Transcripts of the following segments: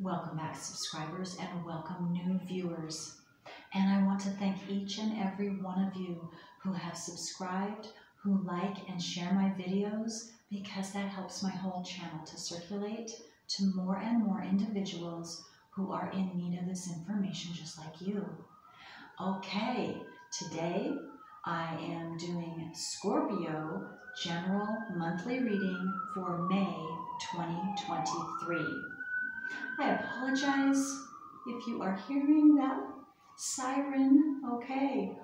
Welcome back, subscribers, and welcome new viewers. And I want to thank each and every one of you who have subscribed, who like and share my videos, because that helps my whole channel to circulate to more and more individuals who are in need of this information just like you. Okay, today I am doing Scorpio general monthly reading for May 2023. I apologize if you are hearing that siren. Okay,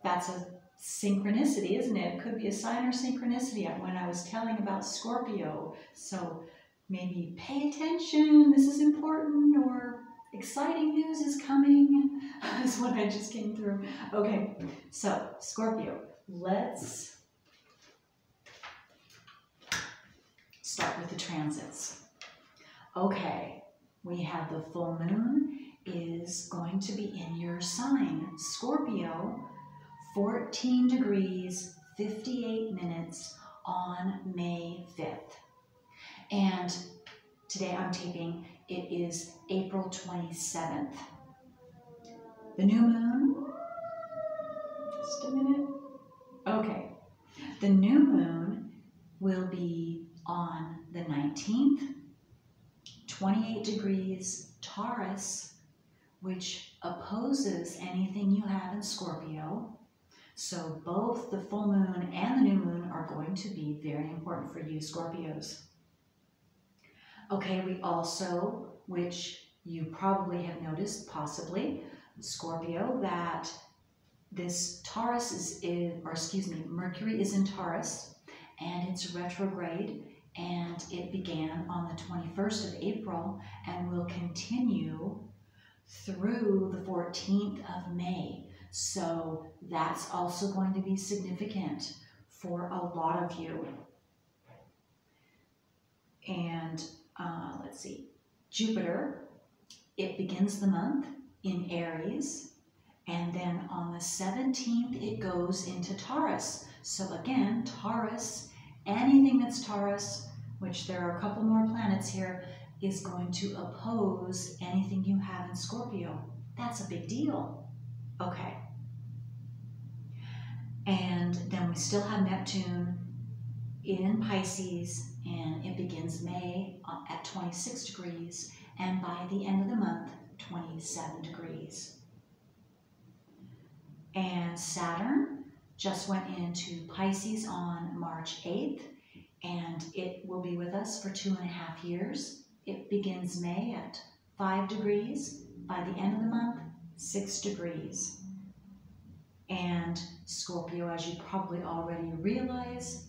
that's a synchronicity, isn't it? It could be a sign or synchronicity when I was telling about Scorpio. So maybe pay attention, this is important, or exciting news is coming, is what I just came through. Okay, so Scorpio, let's start with the transits. Okay, we have the full moon is going to be in your sign, Scorpio, 14 degrees, 58 minutes on May 5th. And today I'm taping, it is April 27th. The new moon, just a minute. Okay, the new moon will be on the 19th, 28 degrees Taurus, which opposes anything you have in Scorpio. So both the full moon and the new moon are going to be very important for you Scorpios. Okay, we also, which you probably have noticed, possibly, Scorpio, that this Taurus Mercury is in Taurus, and it's retrograde, and it began on the 21st of April and will continue through the 14th of May. So that's also going to be significant for a lot of you. And let's see, Jupiter, it begins the month in Aries, and then on the 17th it goes into Taurus. So again, Taurus, anything that's Taurus, which there are a couple more planets here, is going to oppose anything you have in Scorpio. That's a big deal. Okay. And then we still have Neptune in Pisces, and it begins May at 26 degrees, and by the end of the month, 27 degrees. And Saturn just went into Pisces on March 8th, and it will be with us for 2.5 years. It begins May at 5 degrees. By the end of the month, 6 degrees. And Scorpio, as you probably already realize,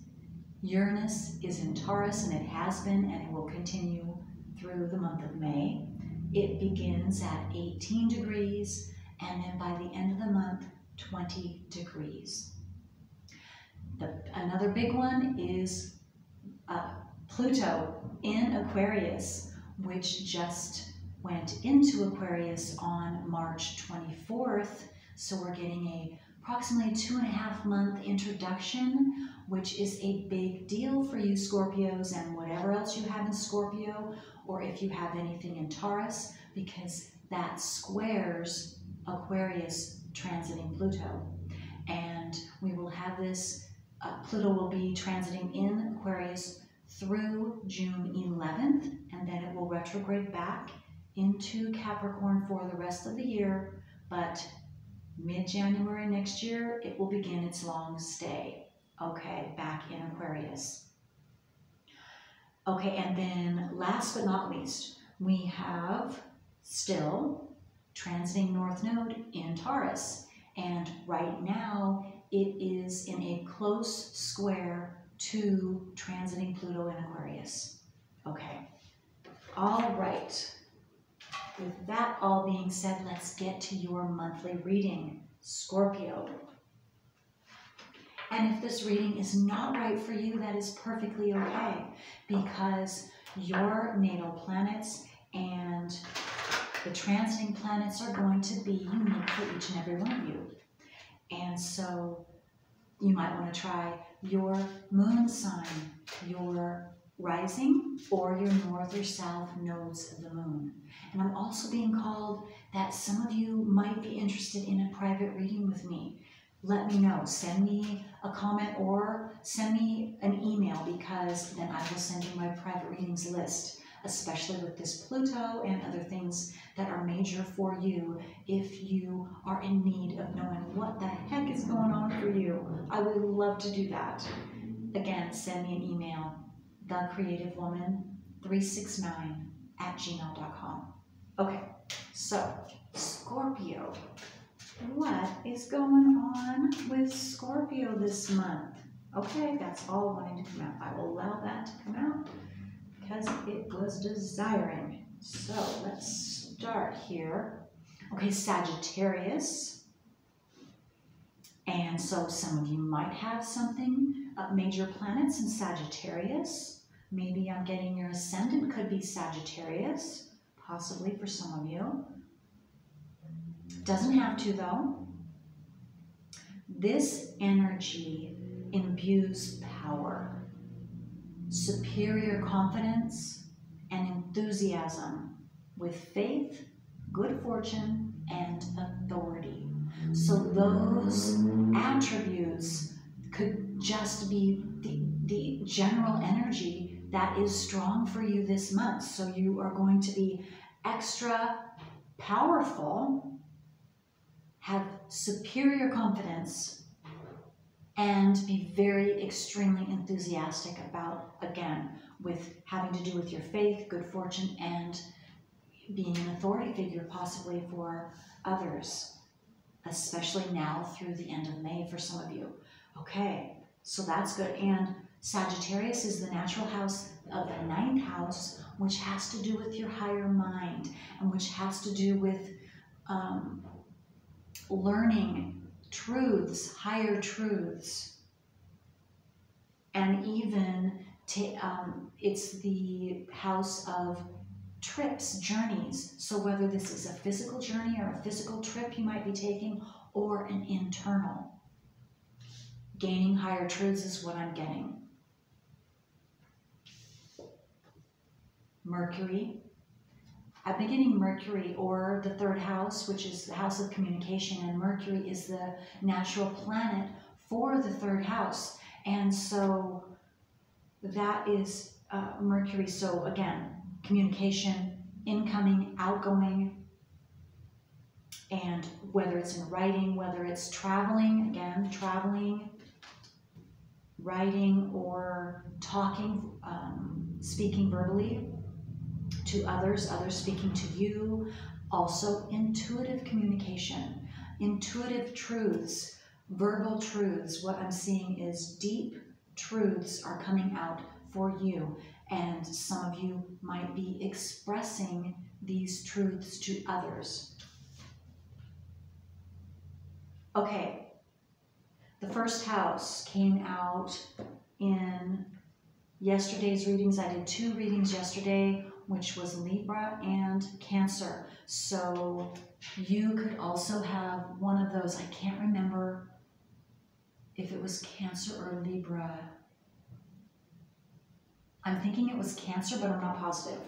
Uranus is in Taurus, and it has been, and it will continue through the month of May. It begins at 18 degrees, and then by the end of the month, 20 degrees. Another big one is Pluto in Aquarius, which just went into Aquarius on March 24th. So we're getting a approximately 2.5 month introduction, which is a big deal for you Scorpios and whatever else you have in Scorpio, or if you have anything in Taurus, because that squares Aquarius transiting Pluto. And we will have this, Pluto will be transiting in Aquarius through June 11th, and then it will retrograde back into Capricorn for the rest of the year, but mid-January next year, it will begin its long stay, okay, back in Aquarius. Okay, and then last but not least, we have still transiting North Node in Taurus, and right now it is in a close square to transiting Pluto in Aquarius. Okay, all right. With that all being said, let's get to your monthly reading, Scorpio. And if this reading is not right for you, that is perfectly okay, because your natal planets and the transiting planets are going to be unique for each and every one of you. And so you might want to try your moon sign, your rising or your north or south nodes of the moon. And I'm also being called that some of you might be interested in a private reading with me. Let me know. Send me a comment or send me an email, because then I will send you my private readings list, especially with this Pluto and other things that are major for you if you are in need of knowing what the heck is going on for you. I would love to do that. Again, send me an email, thecreativewoman369@gmail.com. Okay, so Scorpio. What is going on with Scorpio this month? Okay, that's all wanting to come out. I will allow that to come out because it was desiring. So let's start here. Okay, Sagittarius. And so some of you might have something, major planets in Sagittarius. Maybe I'm getting your ascendant could be Sagittarius, possibly for some of you. Doesn't have to though. This energy imbues power, superior confidence, and enthusiasm with faith, good fortune, and authority. So those attributes could just be the general energy that is strong for you this month. So you are going to be extra powerful, have superior confidence, and be very extremely enthusiastic about, again, with having to do with your faith, good fortune, and being an authority figure possibly for others, especially now through the end of May for some of you. Okay, so that's good. And Sagittarius is the natural house of the 9th house, which has to do with your higher mind and which has to do with learning truths, higher truths. And even it's the house of trips, journeys. So whether this is a physical journey or a physical trip you might be taking, or an internal. Gaining higher truths is what I'm getting. Mercury. I've been getting Mercury, or the 3rd house, which is the house of communication, and Mercury is the natural planet for the 3rd house. And so that is Mercury. So again, communication, incoming, outgoing, and whether it's in writing, whether it's traveling, again, traveling, writing, or talking, speaking verbally to others, others speaking to you. Also intuitive communication, intuitive truths, verbal truths. What I'm seeing is deep truths are coming out for you, and some of you might be expressing these truths to others. Okay, the 1st house came out in yesterday's readings. I did 2 readings yesterday, which was Libra and Cancer. So you could also have one of those. I can't remember if it was Cancer or Libra. I'm thinking it was Cancer, but I'm not positive.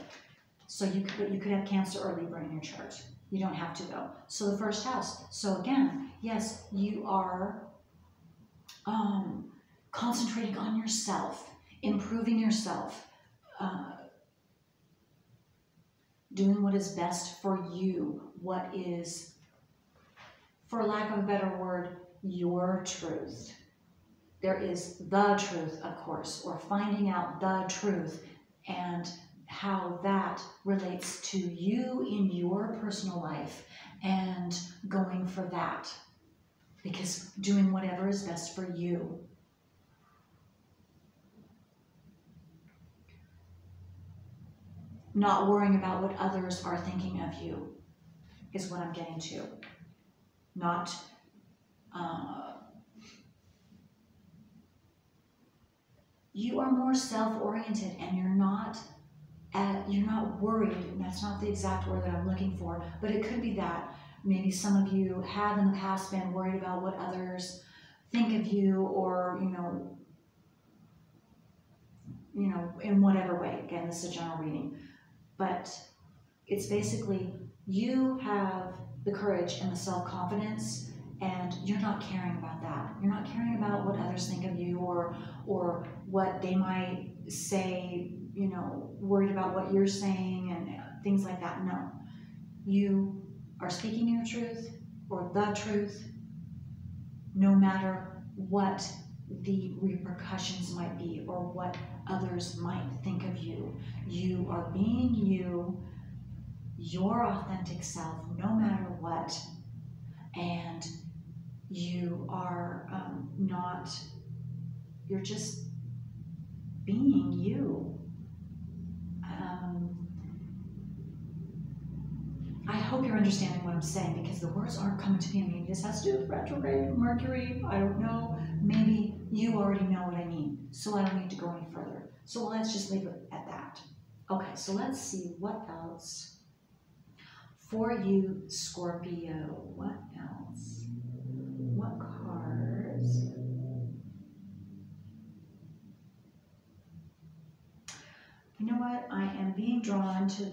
So you could have Cancer or Libra in your chart. You don't have to though. So the 1st house. So again, yes, you are concentrating on yourself, improving yourself, doing what is best for you, what is, for lack of a better word, your truth. There is the truth, of course, or finding out the truth and how that relates to you in your personal life and going for that. Because doing whatever is best for you. Not worrying about what others are thinking of you is what I'm getting to. Not you are more self-oriented, and you're not worried. And that's not the exact word that I'm looking for, but it could be that. Maybe some of you have in the past been worried about what others think of you, or in whatever way. Again, this is a general reading, but it's basically you have the courage and the self-confidence, and you're not caring about that. You're not caring about what others think of you, or what they might say, you know, worried about what you're saying and things like that. No. You are speaking your truth, or the truth, no matter what the repercussions might be or what others might think of you. You are being you, your authentic self, no matter what, and you are you're just being you. I hope you're understanding what I'm saying, because the words aren't coming to me. I mean, this has to do with retrograde, Mercury, I don't know. Maybe you already know what I mean, so I don't need to go any further. So let's just leave it at that. Okay, so let's see what else for you, Scorpio. What else? What cards? You know what? I am being drawn to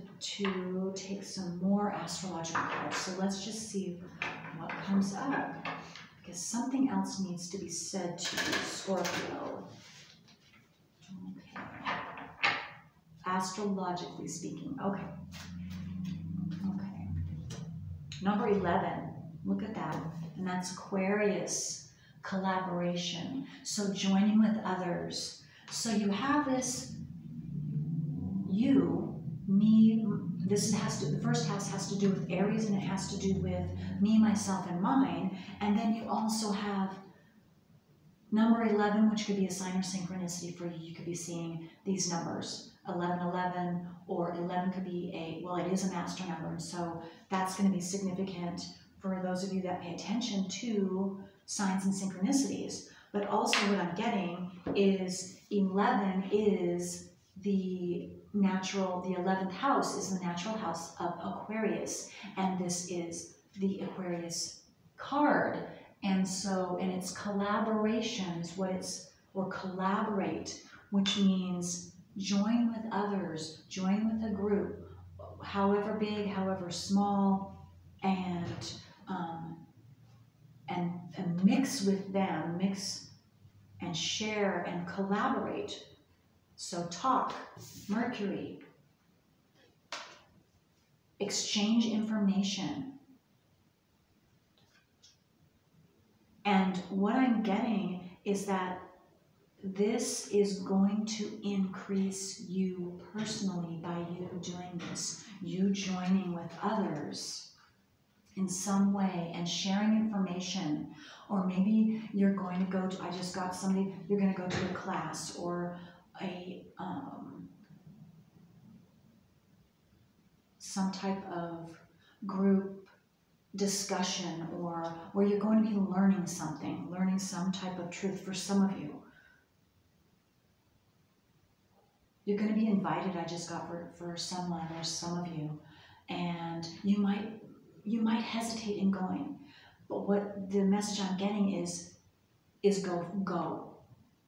take some more astrological cards. So let's just see what comes up, because something else needs to be said to you, Scorpio. Okay. Astrologically speaking. Okay. Okay. Number 11. Look at that. And that's Aquarius. Collaboration. So joining with others. So you have this you, me, the first house has to do with Aries, and it has to do with me, myself, and mine. And then you also have number 11, which could be a sign or synchronicity for you. You could be seeing these numbers, 1111, or 11 could be well, it is a master number, and so that's going to be significant for those of you that pay attention to signs and synchronicities. But also what I'm getting is 11 is the 11th house is the natural house of Aquarius, and this is the Aquarius card. And so, and it's collaborations, or collaborate, which means join with others, join with a group, however big, however small, and mix with them, mix and share and collaborate. So talk, Mercury, exchange information. And what I'm getting is that this is going to increase you personally by you doing this, you joining with others in some way and sharing information. Or maybe you're going to go to, I just got somebody, you're going to go to a class or some type of group discussion, or where you're going to be learning something, learning some type of truth for some of you. You're going to be invited, I just got for someone or some of you, and you might hesitate in going, but what the message I'm getting is go.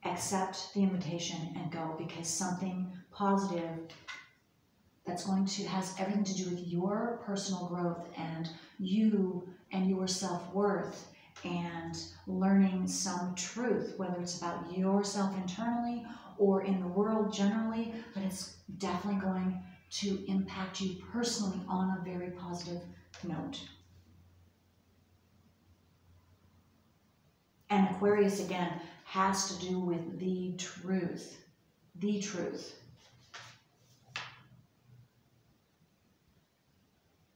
Accept the invitation and go, because something positive that's has everything to do with your personal growth and you and your self-worth and learning some truth, whether it's about yourself internally or in the world generally, but it's definitely going to impact you personally on a very positive note. And Aquarius, again, has to do with the truth. The truth.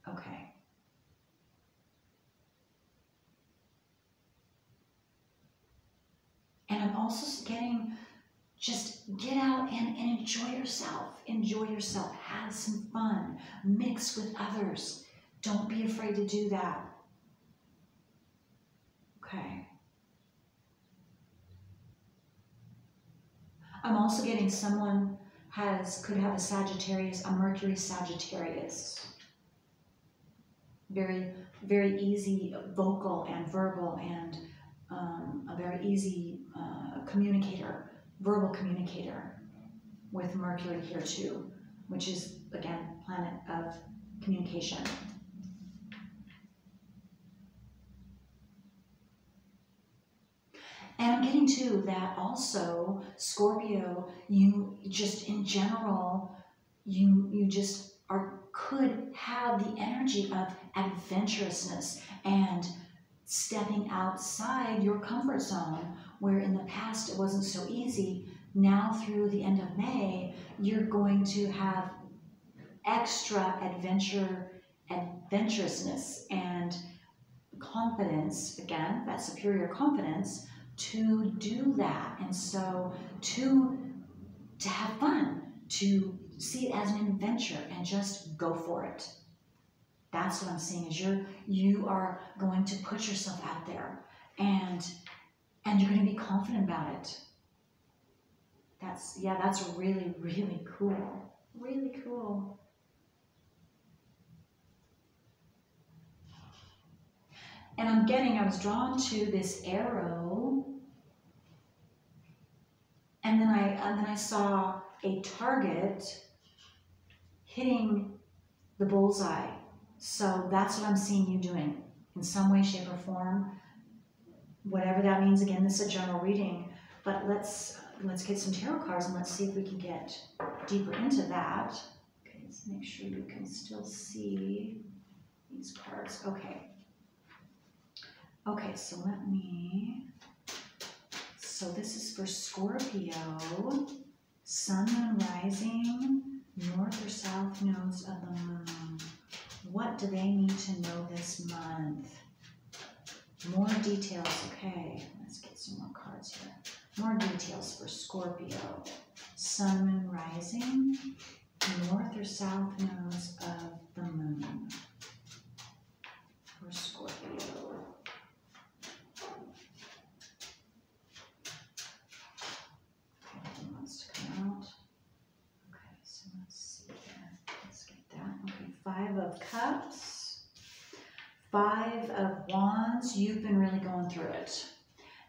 Okay. And I'm also getting, just get out and enjoy yourself. Enjoy yourself. Have some fun. Mix with others. Don't be afraid to do that. Okay. I'm also getting someone could have a Sagittarius, a Mercury Sagittarius. Very, very easy vocal and verbal, and a very easy communicator, verbal communicator. with Mercury here too, which is, again, planet of communication. And I'm getting too that also, Scorpio, you just in general, you just could have the energy of adventurousness and stepping outside your comfort zone, where in the past it wasn't so easy. Now through the end of May, you're going to have extra adventurousness and confidence, again, that superior confidence, to do that. And so to have fun, to see it as an adventure and just go for it. That's what I'm seeing, is you are going to put yourself out there and you're going to be confident about it. That's really, really cool. Really cool. And I was drawn to this arrow, and then I saw a target hitting the bullseye. So that's what I'm seeing you doing in some way, shape, or form. Whatever that means. Again, this is a general reading, but let's get some tarot cards and let's see if we can get deeper into that. Okay, let's make sure you can still see these cards. Okay. Okay, so this is for Scorpio, Sun, Moon, Rising, North or South nodes of the Moon. What do they need to know this month? More details. Okay, let's get some more cards here. More details for Scorpio, Sun, Moon, Rising, North or South nodes of the Moon. For Scorpio. Five of Cups, Five of Wands. You've been really going through it.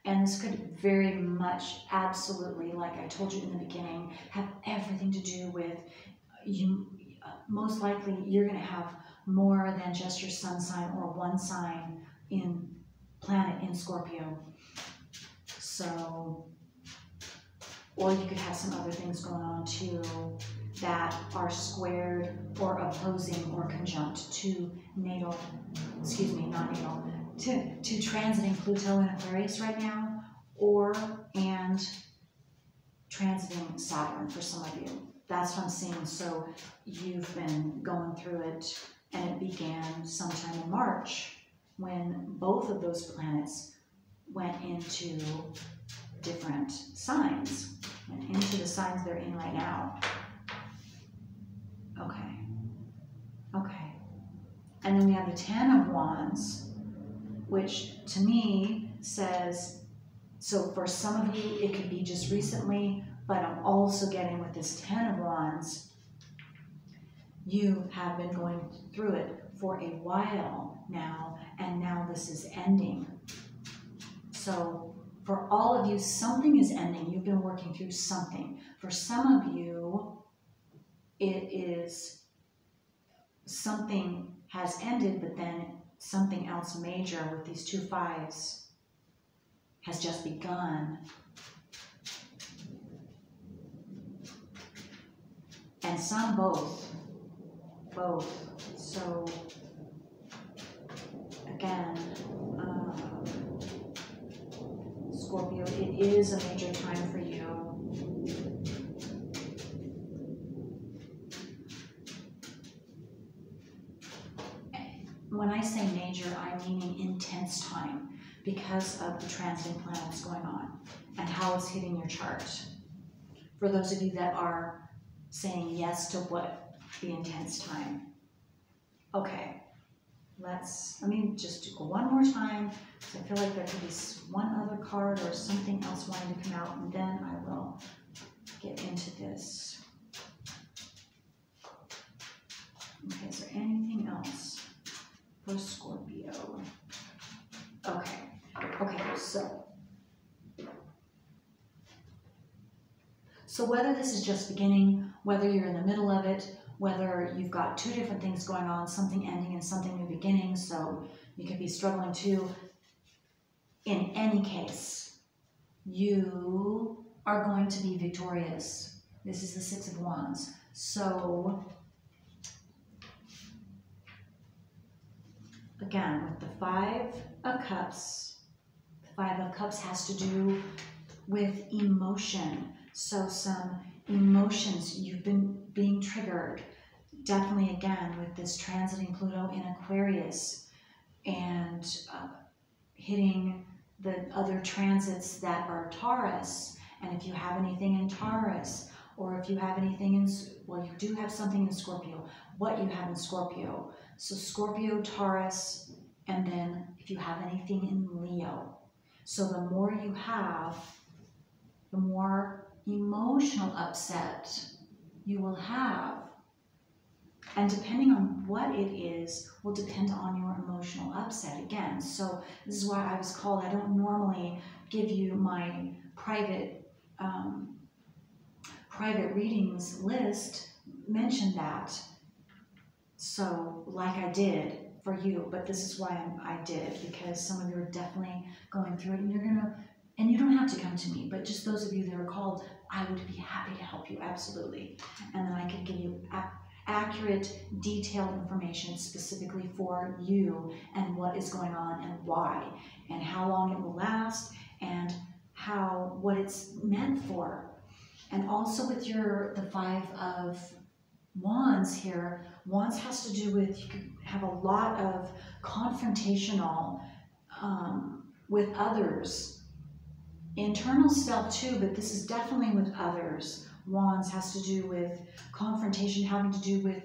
And this could very much, absolutely, like I told you in the beginning, have everything to do with you. Most likely, you're going to have more than just your sun sign or one sign in planet in Scorpio. So, or you could have some other things going on too that are squared or opposing or conjunct to natal, excuse me, not natal, to transiting Pluto in Aquarius right now, and transiting Saturn for some of you. That's what I'm seeing. So you've been going through it, and it began sometime in March when both of those planets went into different signs, went into the signs they're in right now. Okay. Okay. And then we have the Ten of Wands, which to me says, so for some of you, it could be just recently, but I'm also getting with this Ten of Wands, you have been going through it for a while now, and now this is ending. So for all of you, something is ending. You've been working through something. For some of you, it is something has ended, but then something else major with these two fives has just begun. And some both. So again, Scorpio, it is a major time for you. When I say major, I'm meaning intense time because of the transiting planets going on and how it's hitting your chart. For those of you that are saying yes to what the intense time. Okay, let me just go one more time, because I feel like there could be one other card or something else wanting to come out, and then I will get into this. Okay, is there anything else for Scorpio? Okay, So whether this is just beginning, whether you're in the middle of it, whether you've got two different things going on, something ending and something new beginning, so you could be struggling too. In any case, you are going to be victorious. This is the Six of Wands. So, again, with the Five of Cups, the Five of Cups has to do with emotion. So some emotions, you've been being triggered. Definitely, again, with this transiting Pluto in Aquarius and hitting the other transits that are Taurus. And if you have anything in Taurus, or if you have anything in, well, you do have something in Scorpio, what you have in Scorpio. So Scorpio, Taurus, and then if you have anything in Leo. So the more you have, the more emotional upset you will have. And depending on what it is, will depend on your emotional upset again. So this is why I was called, I don't normally give you my private readings list, mention that. So like I did for you, but this is why I did, because some of you are definitely going through it, and and you don't have to come to me, but just those of you that are called, I would be happy to help you, absolutely. And then I could give you accurate, detailed information specifically for you and what is going on and why, and how long it will last, and what it's meant for. And also with the Five of Wands here, Wands has to do with, you could have a lot of confrontational with others. Internal self too, but this is definitely with others. Wands has to do with confrontation, having to do with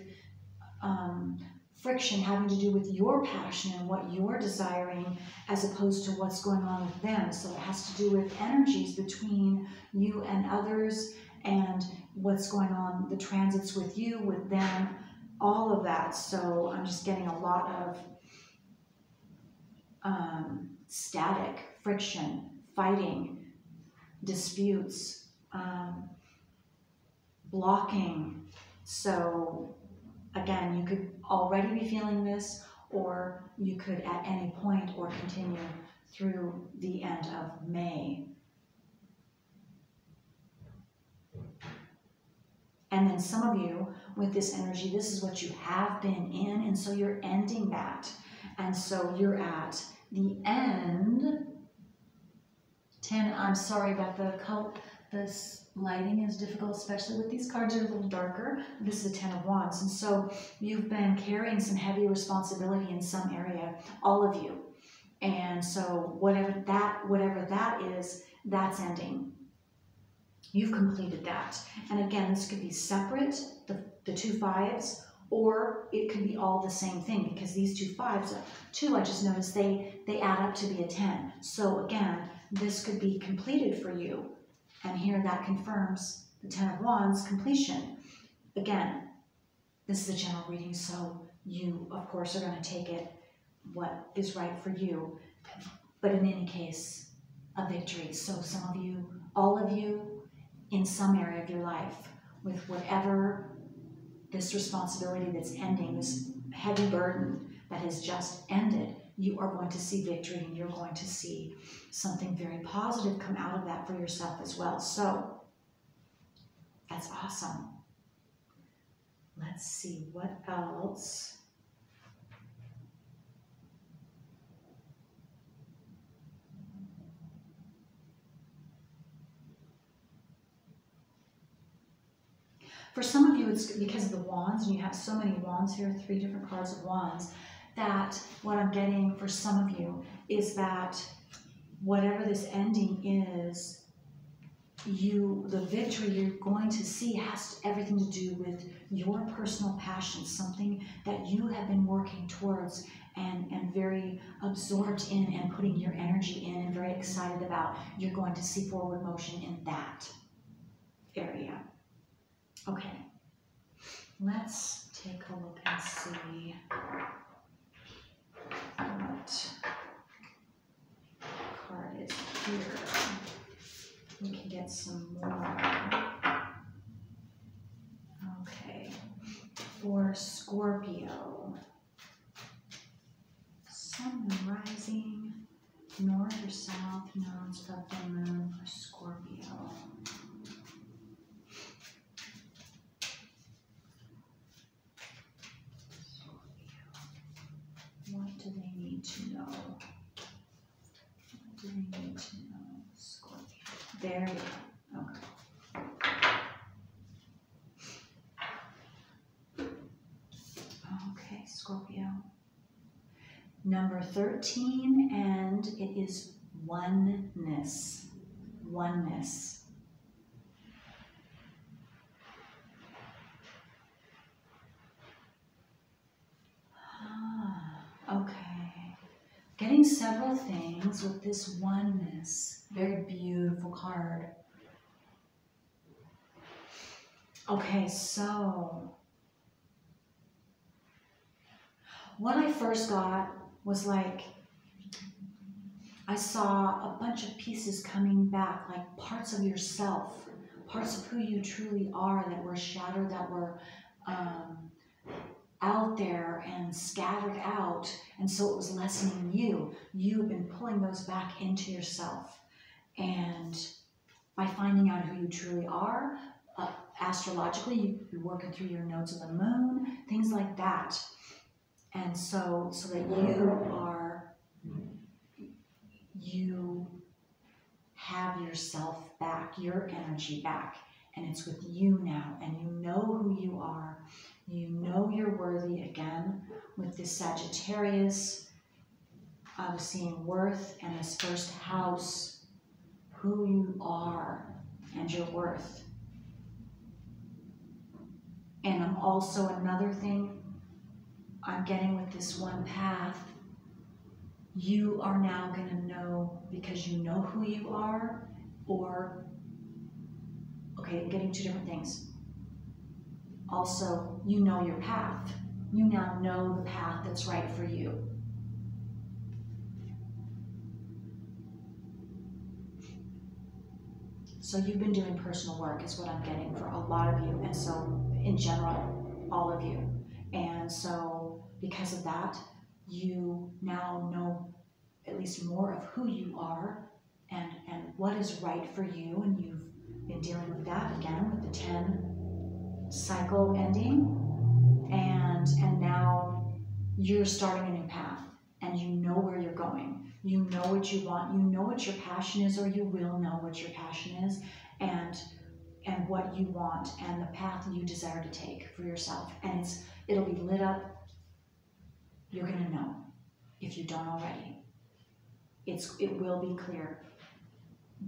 friction, having to do with your passion and what you're desiring as opposed to what's going on with them. So it has to do with energies between you and others and what's going on, the transits with you, with them, all of that. So I'm just getting a lot of static, friction, fighting, disputes, blocking. So again, you could already be feeling this, or you could at any point, or continue through the end of May. And then some of you with this energy, this is what you have been in, and so you're ending that. And so you're at the end. 10, I'm sorry about the color. This lighting is difficult, especially with these cards are a little darker. This is the 10 of Wands. And so you've been carrying some heavy responsibility in some area, all of you. And so whatever that is, that's ending. You've completed that. And again, this could be separate, the two fives, or it could be all the same thing, because these two fives, two, I just noticed they add up to be a 10. So again, this could be completed for you. And here that confirms the 10 of Wands completion. Again, this is a general reading, so you, of course, are going to take it what is right for you. But in any case, a victory. So some of you, all of you, in some area of your life, with whatever this responsibility that's ending, this heavy burden that has just ended, you are going to see victory, and you're going to see something very positive come out of that for yourself as well. So that's awesome. Let's see what else. For some of you, it's because of the wands, and you have so many wands here, 3 different cards of wands, that what I'm getting for some of you is that whatever this ending is, the victory you're going to see has everything to do with your personal passion, something that you have been working towards and very absorbed in and putting your energy in and very excited about. You're going to see forward motion in that area. Okay, let's take a look and see what card is here. We can get some more. for Scorpio. Sun, moon, rising, north or south nodes of the moon for Scorpio. What do they need to know? What do they need to know, Scorpio? There you go. Okay. Okay, Scorpio. Number 13, and it is oneness. Oneness. Okay. Getting several things with this oneness. Very beautiful card. Okay, so what I first got was like, I saw a bunch of pieces coming back, like parts of yourself, parts of who you truly are that were shattered, that were out there and scattered out, and so it was lessening you. You have been pulling those back into yourself, and by finding out who you truly are, astrologically, you're working through your nodes of the moon, things like that, and so that you have yourself back, your energy back, and it's with you now, and you know who you are. You know you're worthy. Again, with this Sagittarius, I was seeing worth and this first house, who you are and your worth. And I'm also, another thing I'm getting with this one path, you are now going to know, because you know who you are, or, okay, I'm getting two different things. Also, you know your path. You now know the path that's right for you. So you've been doing personal work is what I'm getting for a lot of you, and so in general, all of you. And so because of that, you now know at least more of who you are and what is right for you, and you've been dealing with that again with the 10 cycle ending, and now you're starting a new path, and you know where you're going. You know what you want. You know what your passion is, or you will know what your passion is, and what you want, and the path you desire to take for yourself. And it'll be lit up. You're gonna know if you don't already. It will be clear.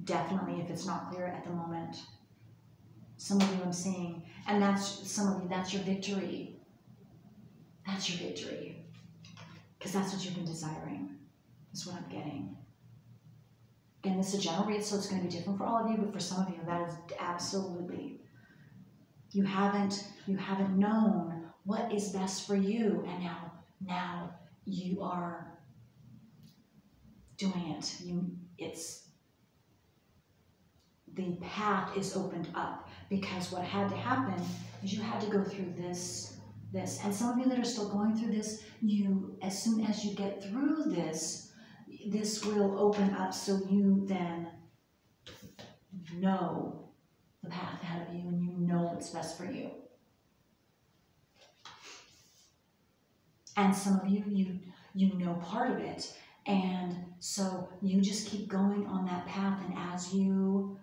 Definitely, if it's not clear at the moment. Some of you I'm seeing, and some of you, that's your victory. That's your victory. Because that's what you've been desiring, is what I'm getting. Again, this is a general read, so it's going to be different for all of you, but for some of you, that is absolutely. You haven't known what is best for you, and now you are doing it. The path is opened up, because what had to happen is you had to go through this. And some of you that are still going through this, as soon as you get through this will open up, so you then know the path ahead of you, and you know what's best for you. And some of you know part of it, and so you just keep going on that path, and as you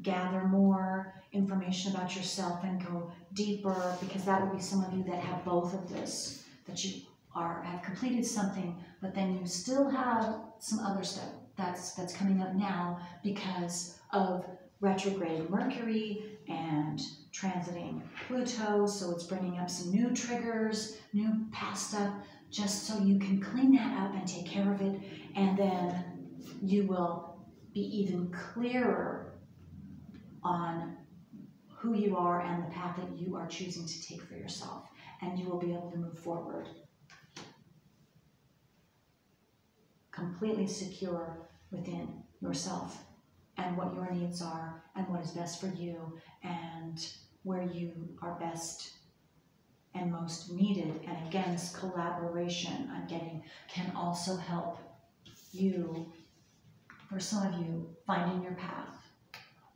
gather more information about yourself and go deeper, because that would be some of you that have both of this, that you have completed something, but then you still have some other stuff that's coming up now because of retrograde Mercury and transiting Pluto, so it's bringing up some new triggers, new past stuff, just so you can clean that up and take care of it, and then you will be even clearer on who you are and the path that you are choosing to take for yourself, and you will be able to move forward completely secure within yourself and what your needs are and what is best for you and where you are best and most needed. And again, this collaboration I'm getting can also help you, for some of you, finding your path.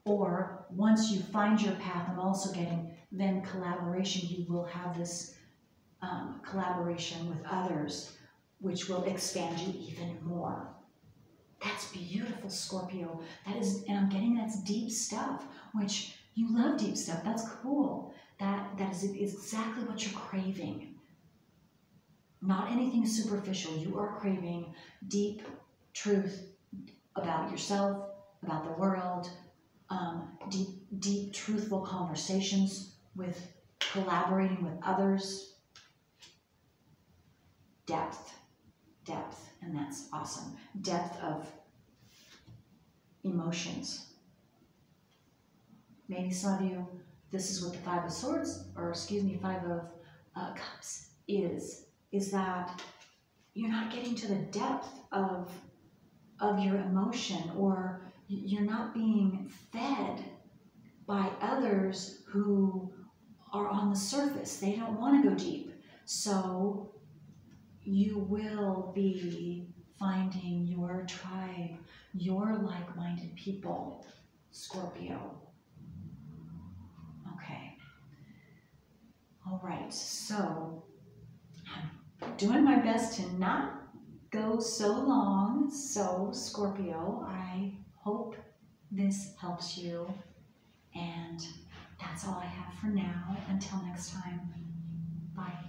Or once you find your path, I'm also getting then collaboration. You will have this collaboration with others, which will expand you even more. That's beautiful, Scorpio. That is, and I'm getting that's deep stuff, which you love deep stuff. That's cool. That is exactly what you're craving. Not anything superficial. You are craving deep truth about yourself, about the world, deep, truthful conversations with collaborating with others. Depth, and that's awesome. Depth of emotions. Maybe some of you, this is what the Five of Swords, or excuse me, Five of Cups is that you're not getting to the depth of your emotion, or you're not being fed by others who are on the surface. They don't want to go deep. So you will be finding your tribe, your like-minded people, Scorpio. Okay. All right, so I'm doing my best to not go so long. So Scorpio, I hope this helps you. And that's all I have for now. Until next time, bye.